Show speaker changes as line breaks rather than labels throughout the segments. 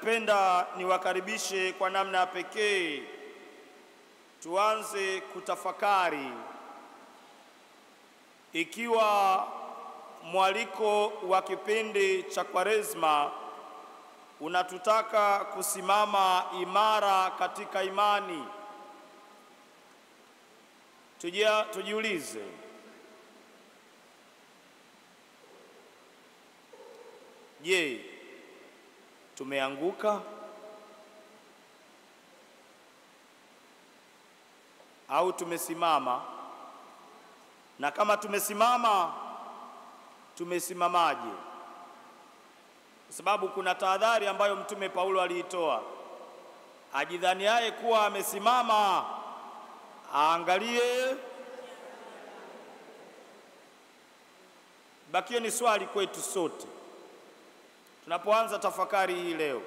Ninapenda niwakaribishe kwa namna ya pekee tuanze kutafakari, ikiwa mwaliko wa kipindi cha Kwaresma unatutaka kusimama imara katika imani. Tujiulize, je, tumeanguka au tumesimama? Na kama tumesimama, tumesimamaje? Kwa sababu kuna tahadhari ambayo Mtume Paulo aliitoa. Ajidhaniaye kuwa amesimama aangalie. Bakie ni swali kwetu sote tunapoanza tafakari hii leo.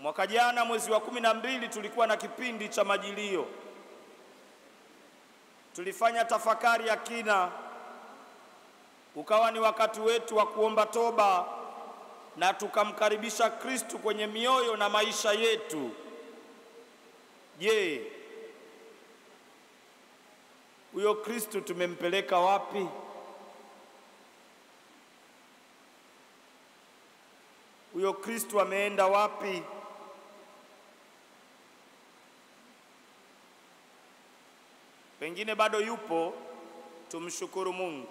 Mwaka jana mwezi wa 12 tulikuwa na kipindi cha Majilio. Tulifanya tafakari ya kina, ukawa ni wakati wetu wa kuomba toba na tukamkaribisha Kristu kwenye mioyo na maisha yetu. Je, huyo Kristu tumempeleka wapi? Huyo Kristu ameenda wapi? Pengine bado yupo, tumshukuru Mungu.